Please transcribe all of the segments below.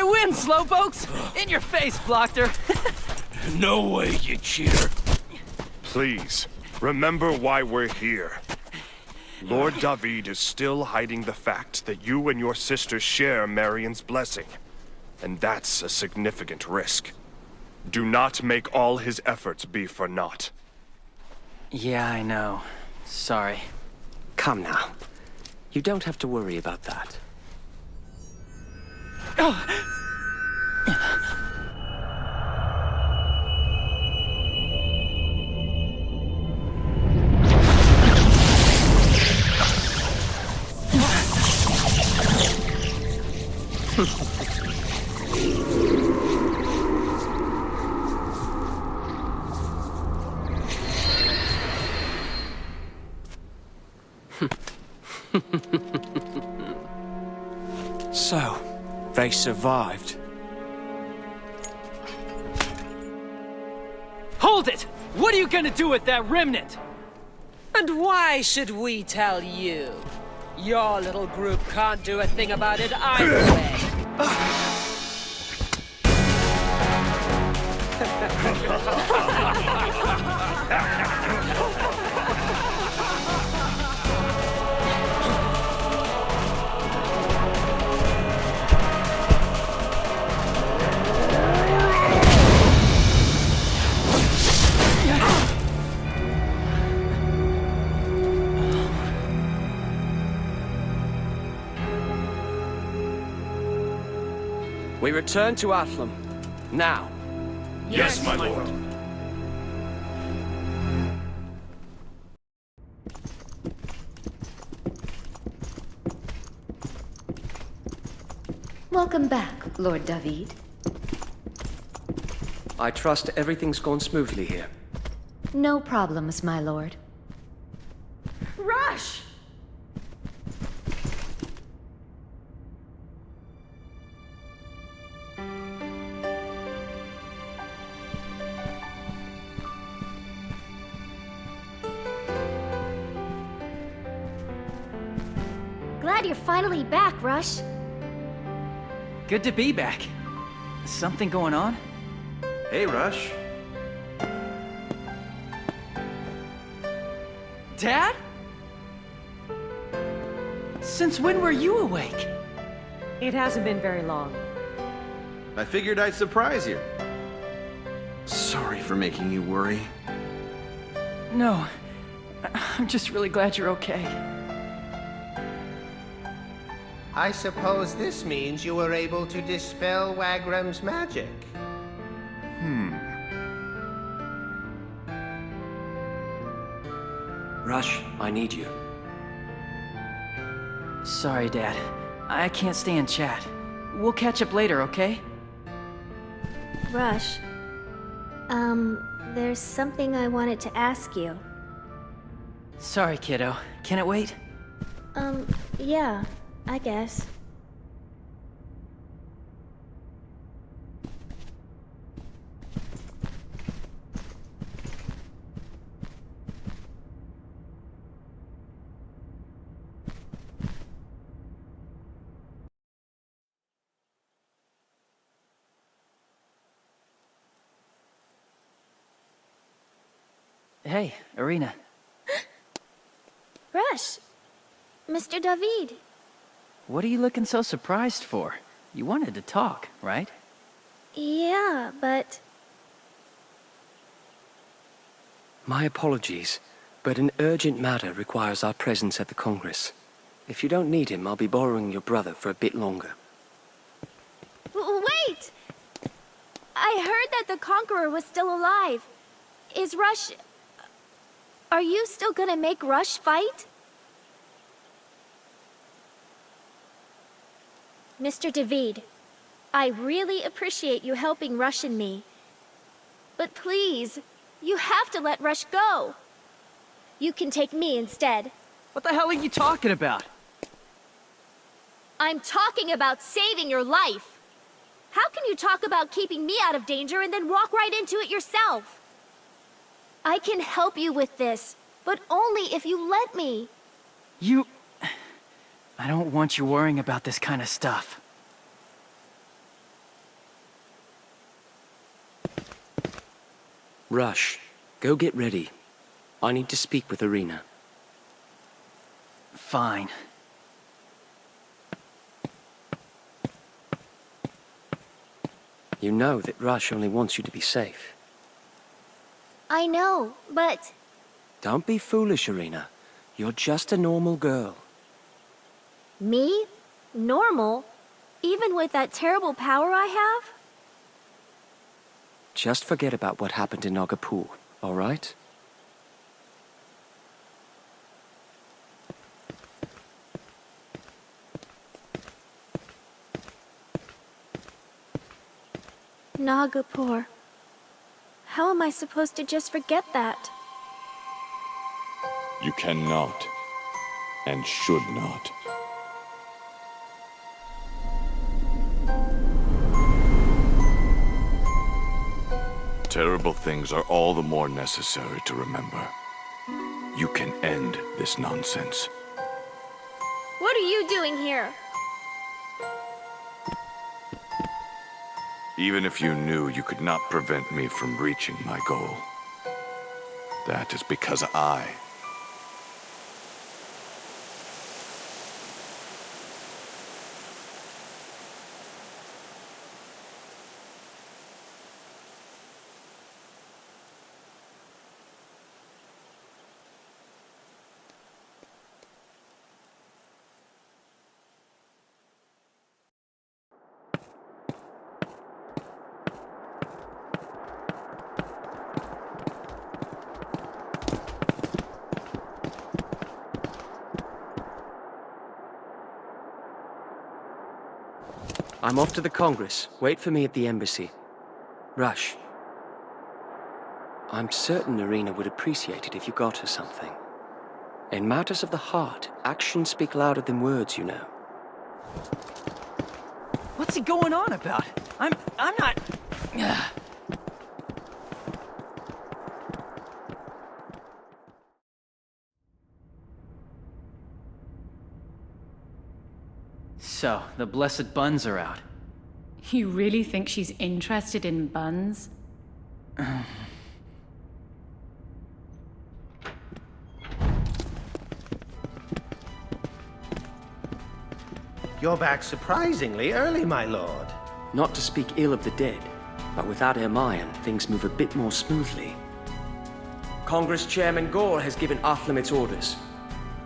I win, slowpokes! In your face, Blockter! No way, you cheater. Please, remember why we're here. Lord David is still hiding the fact that you and your sister share Marion's blessing. And that's a significant risk. Do not make all his efforts be for naught. Yeah, I know. Sorry. Come now. You don't have to worry about that. So, they survived. Hold it! What are you gonna do with that remnant? And why should we tell you? Your little group can't do a thing about it either way. We return to Athlum. Now. Yes, my lord. Welcome back, Lord David. I trust everything's gone smoothly here. No problems, my lord. Rush! Glad you're finally back, Rush. Good to be back. Something going on? Hey, Rush. Dad? Since when were you awake? It hasn't been very long. I figured I'd surprise you. Sorry for making you worry. No. I'm just really glad you're okay. I suppose this means you were able to dispel Wagram's magic. Rush, I need you. Sorry, Dad. I can't stay and chat. We'll catch up later, okay? Rush. There's something I wanted to ask you. Sorry, kiddo. Can it wait? Yeah, I guess. Hey, Irina. Rush! Mr. David. What are you looking so surprised for? You wanted to talk, right? Yeah, but... My apologies, but an urgent matter requires our presence at the Congress. If you don't need him, I'll be borrowing your brother for a bit longer. Wait! I heard that the Conqueror was still alive. Is Rush... Are you still gonna make Rush fight? Mr. David, I really appreciate you helping Rush and me. But please, you have to let Rush go. You can take me instead. What the hell are you talking about? I'm talking about saving your life. How can you talk about keeping me out of danger and then walk right into it yourself? I can help you with this, but only if you let me. I don't want you worrying about this kind of stuff. Rush, go get ready. I need to speak with Irina. Fine. You know that Rush only wants you to be safe. I know, but... Don't be foolish, Irina. You're just a normal girl. Me? Normal? Even with that terrible power I have? Just forget about what happened in Nagapur, all right? Nagapur. How am I supposed to just forget that? You cannot, and should not. Terrible things are all the more necessary to remember. You can end this nonsense. What are you doing here? Even if you knew you could not prevent me from reaching my goal. That is because I... I'm off to the Congress. Wait for me at the embassy. Rush. I'm certain Irina would appreciate it if you got her something. In matters of the heart, actions speak louder than words, you know. What's he going on about? I'm not... So, the blessed buns are out. You really think she's interested in buns? You're back surprisingly early, my lord. Not to speak ill of the dead, but without Hermione, things move a bit more smoothly. Congress Chairman Gore has given Athlam its orders.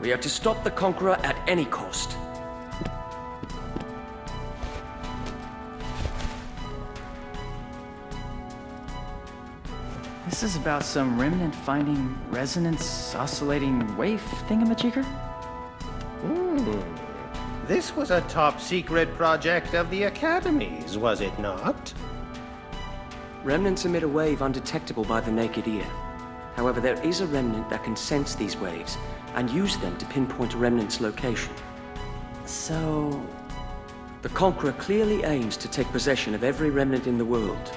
We are to stop the Conqueror at any cost. This is about some remnant finding resonance oscillating wave thingamajigger? This was a top-secret project of the Academy's, was it not? Remnants emit a wave undetectable by the naked ear. However, there is a remnant that can sense these waves and use them to pinpoint a remnant's location. So... The Conqueror clearly aims to take possession of every remnant in the world.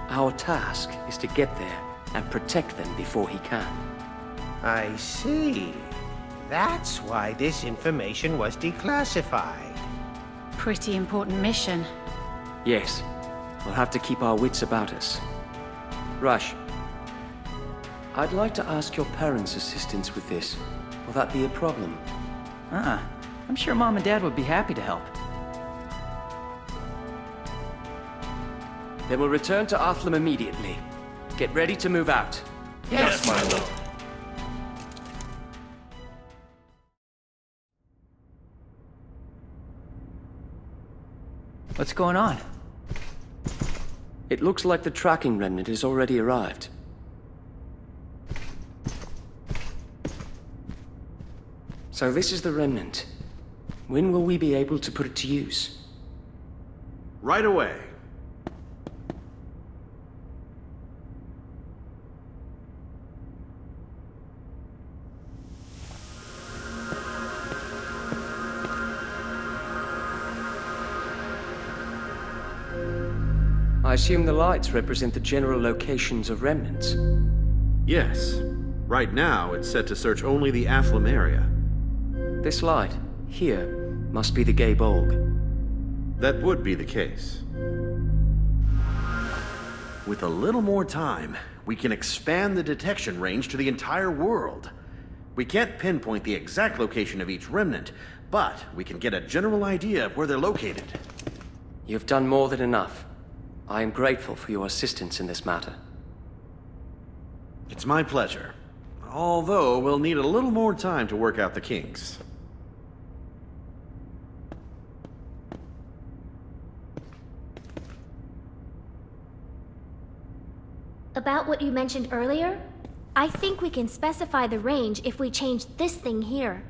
Our task is to get there and protect them before he can. I see. That's why this information was declassified. Pretty important mission. Yes, we'll have to keep our wits about us. Rush, I'd like to ask your parents' assistance with this. Will that be a problem? I'm sure Mom and Dad would be happy to help. Then we'll return to Athlam immediately. Get ready to move out. Yes, my lord. What's going on? It looks like the tracking remnant has already arrived. So this is the remnant. When will we be able to put it to use? Right away. I assume the lights represent the general locations of remnants. Yes. Right now, it's set to search only the Athlam area. This light, here, must be the Gay Bolg. That would be the case. With a little more time, we can expand the detection range to the entire world. We can't pinpoint the exact location of each remnant, but we can get a general idea of where they're located. You've done more than enough. I am grateful for your assistance in this matter. It's my pleasure. Although we'll need a little more time to work out the kinks. About what you mentioned earlier, I think we can specify the range if we change this thing here.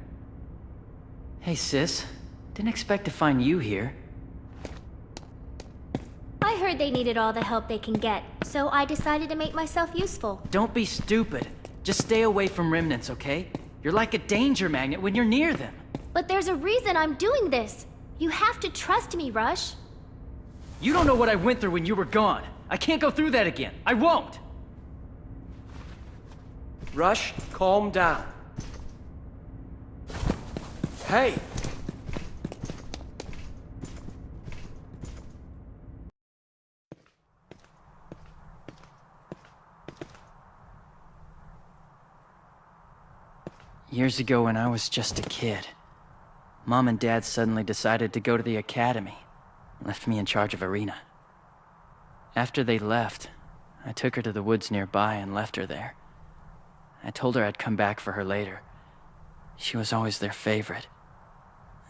Hey, sis. Didn't expect to find you here. I heard they needed all the help they can get, so I decided to make myself useful. Don't be stupid. Just stay away from remnants, okay? You're like a danger magnet when you're near them. But there's a reason I'm doing this. You have to trust me, Rush. You don't know what I went through when you were gone. I can't go through that again. I won't! Rush, calm down. Hey! Years ago when I was just a kid, Mom and Dad suddenly decided to go to the academy, and left me in charge of Arena. After they left, I took her to the woods nearby and left her there. I told her I'd come back for her later. She was always their favorite.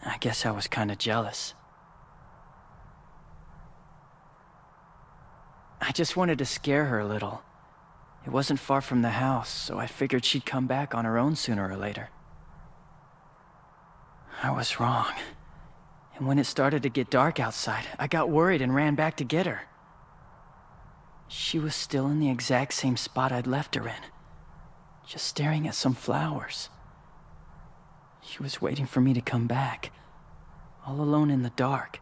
I guess I was kinda jealous. I just wanted to scare her a little. It wasn't far from the house, so I figured she'd come back on her own sooner or later. I was wrong. And when it started to get dark outside, I got worried and ran back to get her. She was still in the exact same spot I'd left her in, just staring at some flowers. She was waiting for me to come back, all alone in the dark.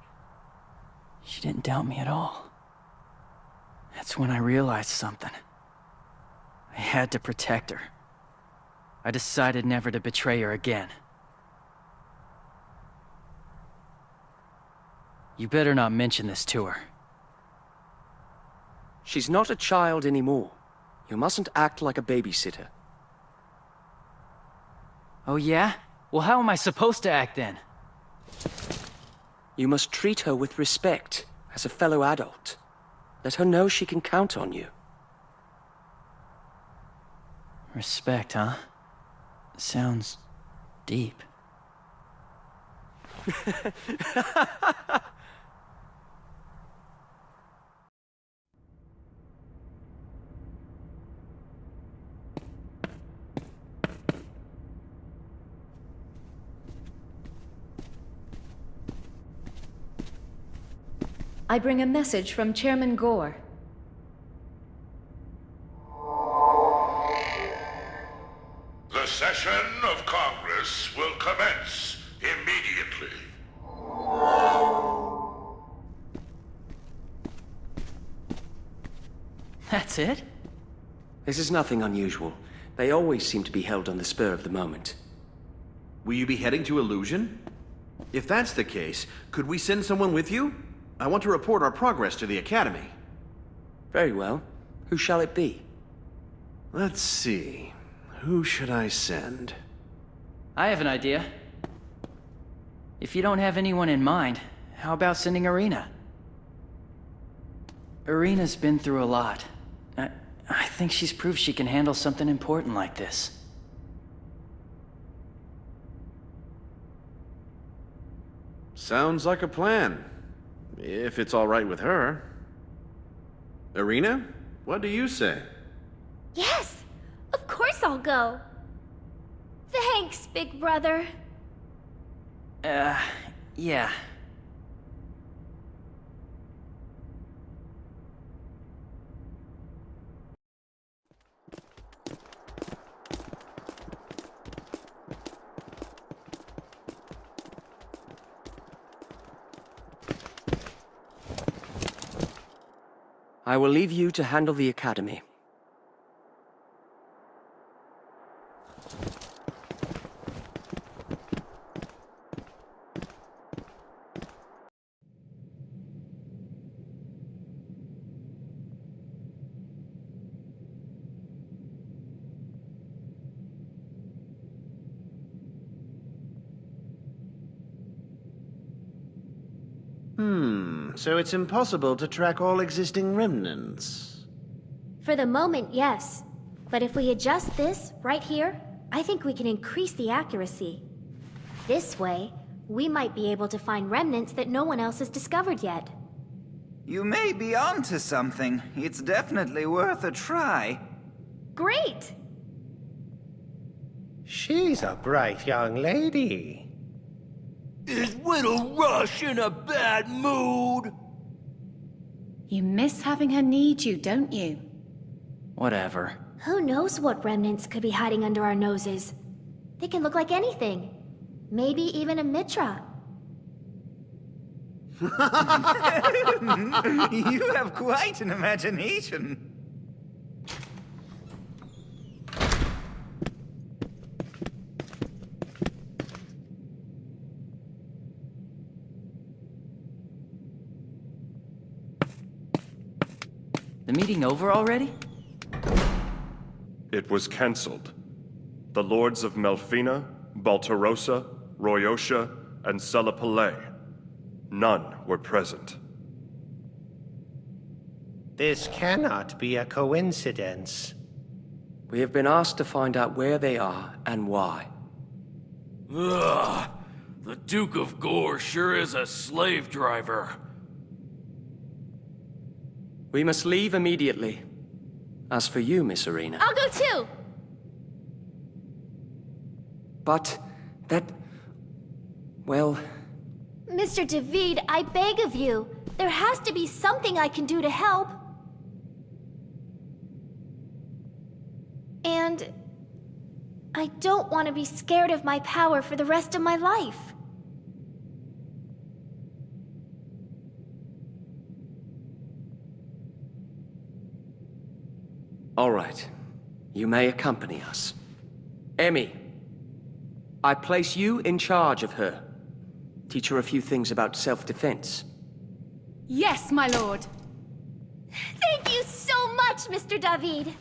She didn't doubt me at all. That's when I realized something. I had to protect her. I decided never to betray her again. You better not mention this to her. She's not a child anymore. You mustn't act like a babysitter. Oh yeah? Well, how am I supposed to act then? You must treat her with respect, as a fellow adult. Let her know she can count on you. Respect, huh? Sounds deep. I bring a message from Chairman Gore. The session of Congress will commence immediately. That's it? This is nothing unusual. They always seem to be held on the spur of the moment. Will you be heading to Illusion? If that's the case, could we send someone with you? I want to report our progress to the Academy. Very well. Who shall it be? Let's see. Who should I send? I have an idea. If you don't have anyone in mind, how about sending Arena? Arena's been through a lot. I think she's proved she can handle something important like this. Sounds like a plan. If it's all right with her. Arena, what do you say? Yes! Of course I'll go. Thanks, big brother. Yeah. I will leave you to handle the Academy. So it's impossible to track all existing remnants. For the moment, yes. But if we adjust this, right here, I think we can increase the accuracy. This way, we might be able to find remnants that no one else has discovered yet. You may be onto something. It's definitely worth a try. Great! She's a bright young lady. Is Widow Rush in a bad mood? You miss having her need you, don't you? Whatever. Who knows what remnants could be hiding under our noses? They can look like anything. Maybe even a Mitra. You have quite an imagination. The meeting over already? It was cancelled. The lords of Melfina, Baltarosa, Royosha, and Selapalais. None were present. This cannot be a coincidence. We have been asked to find out where they are and why. Ugh, the Duke of Gore sure is a slave driver. We must leave immediately. As for you, Miss Arena... I'll go too! But... that... well... Mr. David, I beg of you. There has to be something I can do to help. And... I don't want to be scared of my power for the rest of my life. All right. You may accompany us. Emmy, I place you in charge of her. Teach her a few things about self-defense. Yes, my lord. Thank you so much, Mr. David.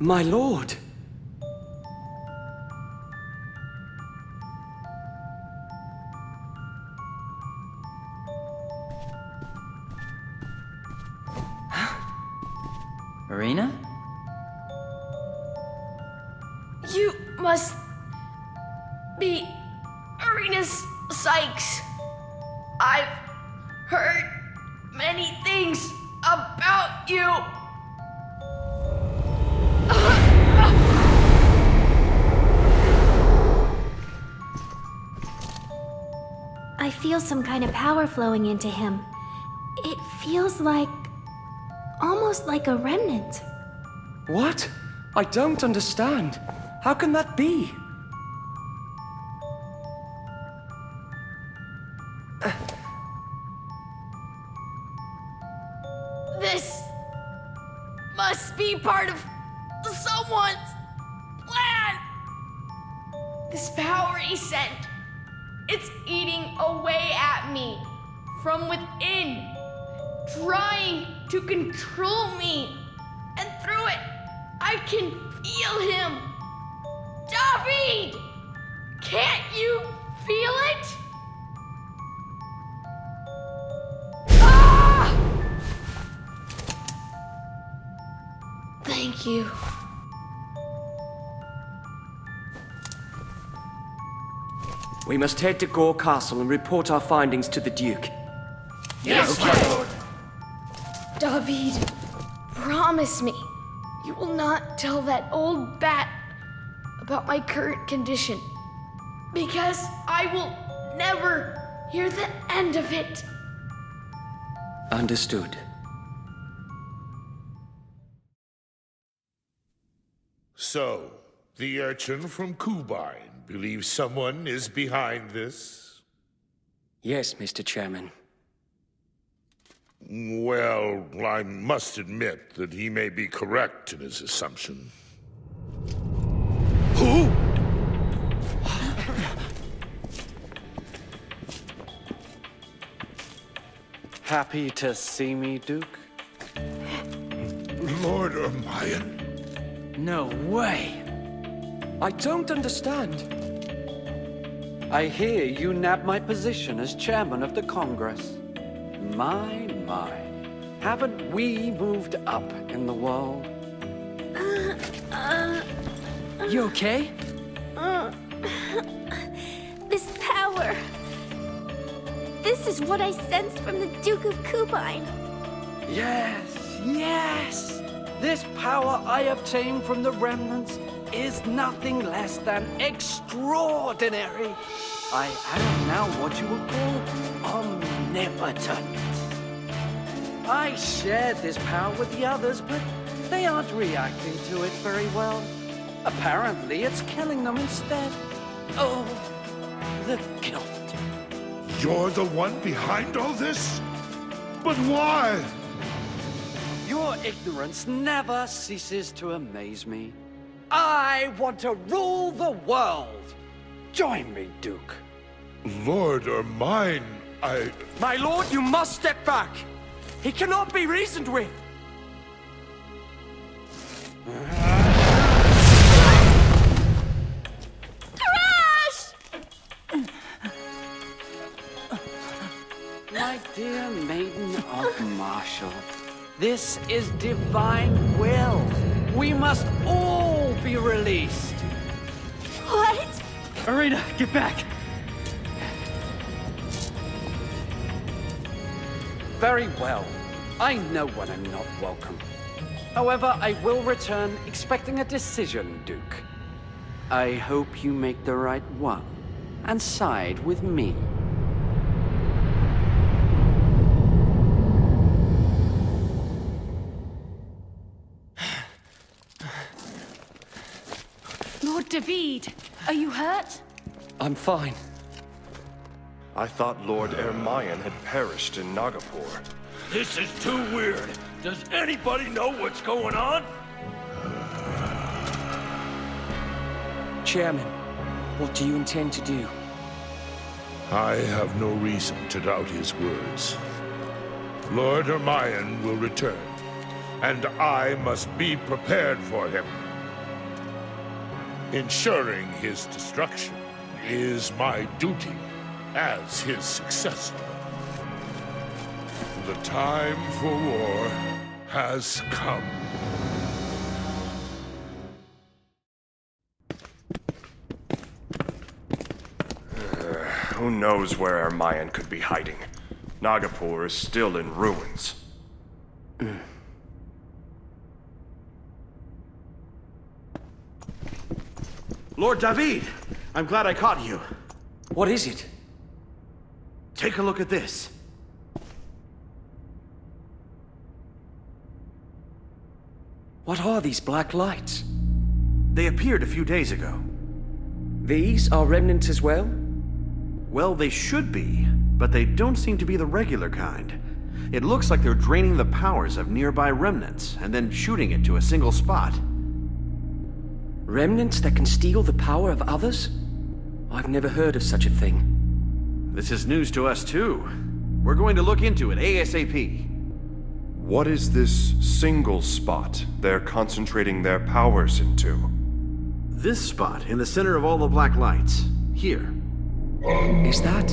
My lord! Marina? You must be Arenas Sykes. I've heard many things about you. I feel some kind of power flowing into him. It feels like... almost like a remnant. What? I don't understand. How can that be? This must be part of someone's plan. This power he sent, it's eating away at me from within, trying to control me. And through it, I can feel him. David! Can't you feel it? Ah! Thank you. We must head to Gore Castle and report our findings to the Duke. Yes, my lord. David, promise me you will not tell that old bat about my current condition, because I will never hear the end of it. Understood. So, the urchin from Kubine believes someone is behind this? Yes, Mr. Chairman. Well, I must admit that he may be correct in his assumption. Who? Happy to see me, Duke? Lord Ermion? No way! I don't understand. I hear you nabbed my position as chairman of the Congress. My. Haven't we moved up in the world? You okay? This power. This is what I sensed from the Duke of Kubine. Yes! This power I obtained from the remnants is nothing less than extraordinary. I am now what you would call omnipotent. I shared this power with the others, but they aren't reacting to it very well. Apparently, it's killing them instead. Oh, the guilt. You're the one behind all this? But why? Your ignorance never ceases to amaze me. I want to rule the world. Join me, Duke. Lord Ermion, My lord, you must step back. He cannot be reasoned with. Crash! My dear maiden of Marshall, this is divine will. We must all be released. What? Arena, get back! Very well. I know when I'm not welcome. However, I will return expecting a decision, Duke. I hope you make the right one and side with me. Lord David, are you hurt? I'm fine. I thought Lord Ermion had perished in Nagapur. This is too weird. Does anybody know what's going on? Chairman, what do you intend to do? I have no reason to doubt his words. Lord Ermion will return, and I must be prepared for him. Ensuring his destruction is my duty as his successor. The time for war has come. Who knows where Ermion could be hiding? Nagapur is still in ruins. Lord David, I'm glad I caught you. What is it? Take a look at this. What are these black lights? They appeared a few days ago. These are remnants as well? Well, they should be, but they don't seem to be the regular kind. It looks like they're draining the powers of nearby remnants and then shooting it to a single spot. Remnants that can steal the power of others? I've never heard of such a thing. This is news to us too. We're going to look into it ASAP. What is this single spot they're concentrating their powers into? This spot in the center of all the black lights. Here. Is that?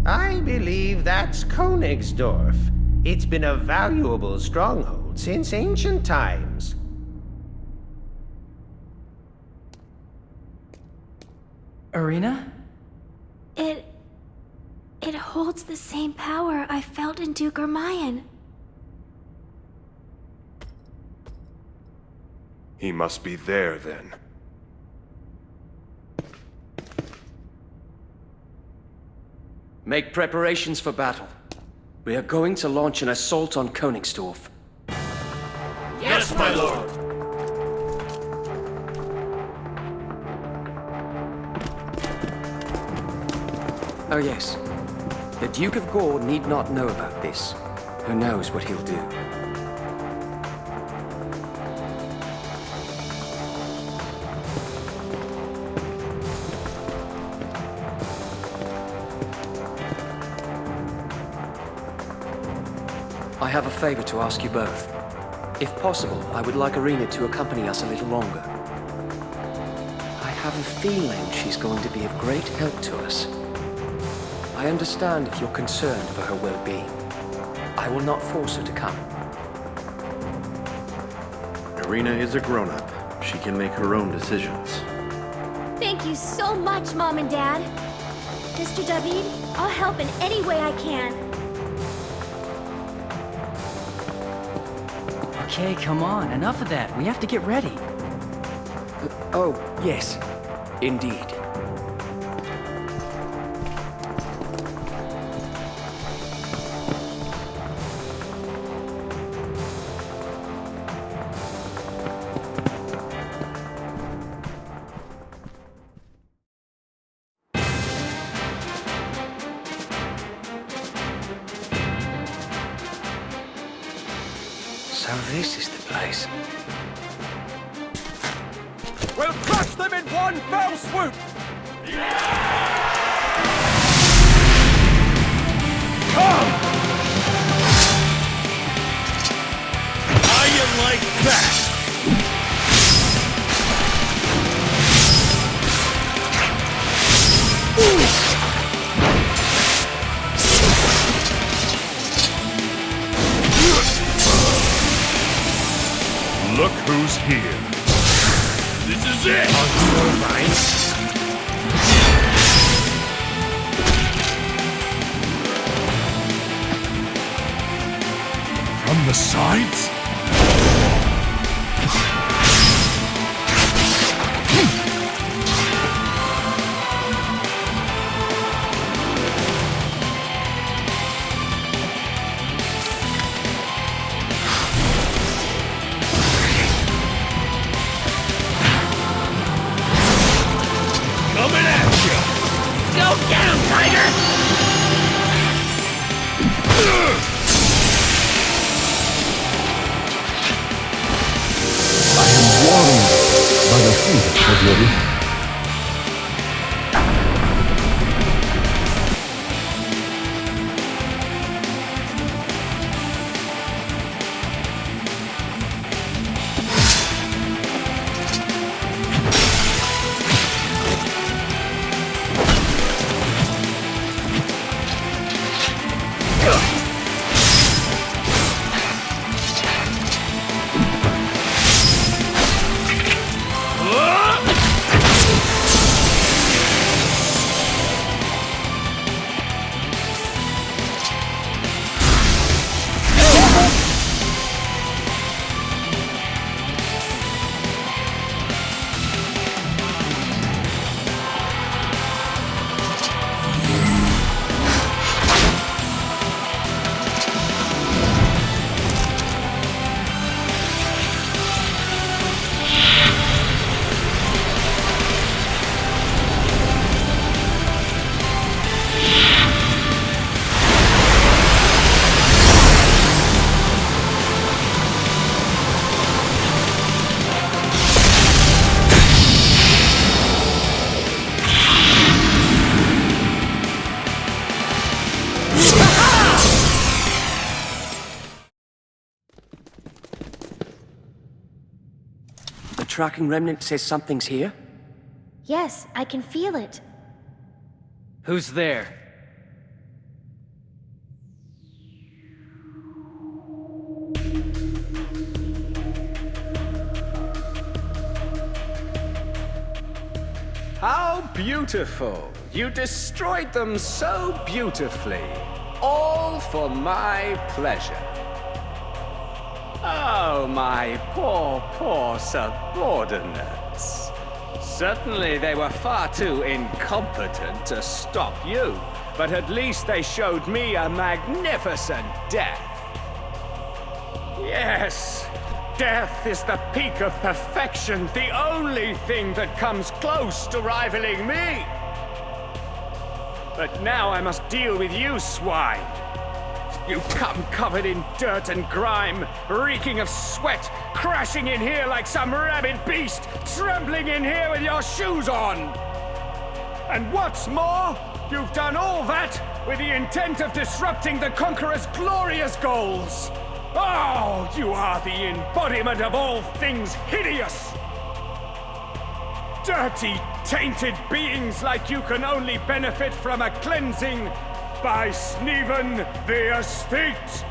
I believe that's Königsdorf. It's been a valuable stronghold since ancient times. Arena? It holds the same power I felt in Duke Ermion. He must be there, then. Make preparations for battle. We are going to launch an assault on Königsdorf. Yes, my lord! Oh yes. The Duke of Gore need not know about this. Who knows what he'll do? I have a favor to ask you both. If possible, I would like Irina to accompany us a little longer. I have a feeling she's going to be of great help to us. I understand if you're concerned for her well-being. I will not force her to come. Irina is a grown-up. She can make her own decisions. Thank you so much, Mom and Dad. Mr. David, I'll help in any way I can. Okay, come on. Enough of that. We have to get ready. Oh, yes. Indeed. So this is the place. We'll crush them in one fell swoop! Come! How you like that? Look who's here. This is it! From the sides? Coming at you! Go down, Tiger! I am warmed by the heat of your lips. The tracking remnant says something's here? Yes, I can feel it. Who's there? How beautiful! You destroyed them so beautifully. All for my pleasure. Oh, my poor subordinates. Certainly they were far too incompetent to stop you, but at least they showed me a magnificent death. Yes, death is the peak of perfection, the only thing that comes close to rivaling me. But now I must deal with you, swine. You come covered in dirt and grime, reeking of sweat, crashing in here like some rabid beast, trembling in here with your shoes on. And what's more, you've done all that with the intent of disrupting the Conqueror's glorious goals. Oh, you are the embodiment of all things hideous! Dirty, tainted beings like you can only benefit from a cleansing by Sneven the Estate.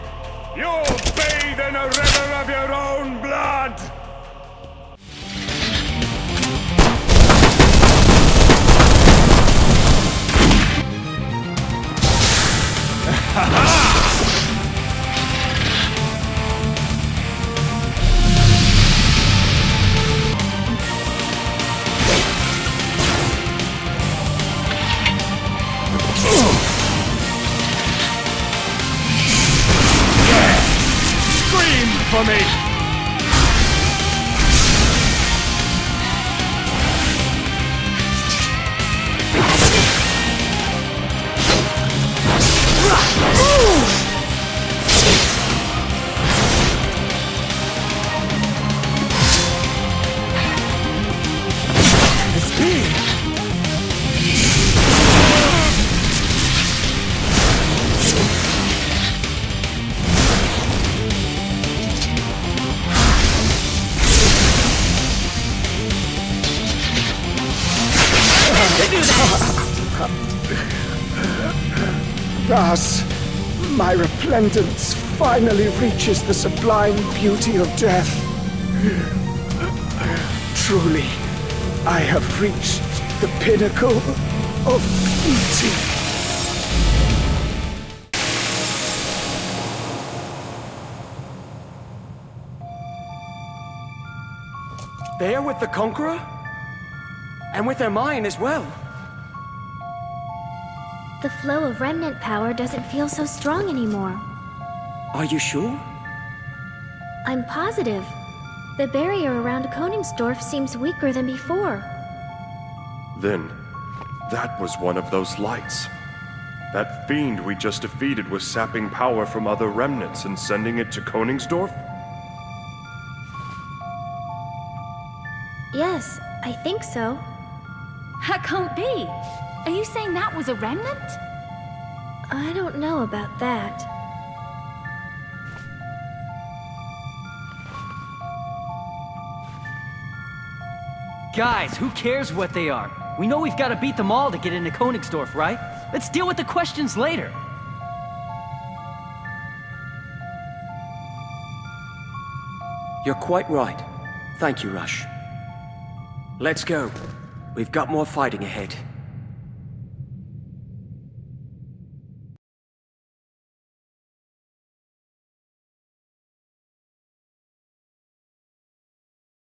You'll bathe in a river of your own blood! Scream for me! Thus, my replendence finally reaches the sublime beauty of death. Truly, I have reached the pinnacle of beauty. They're with the Conqueror? And with their mine as well. The flow of remnant power doesn't feel so strong anymore. Are you sure? I'm positive. The barrier around Königsdorf seems weaker than before. Then, that was one of those lights. That fiend we just defeated was sapping power from other remnants and sending it to Königsdorf? Yes, I think so. That can't be. Are you saying that was a remnant? I don't know about that. Guys, who cares what they are? We know we've got to beat them all to get into Königsdorf, right? Let's deal with the questions later. You're quite right. Thank you, Rush. Let's go. We've got more fighting ahead.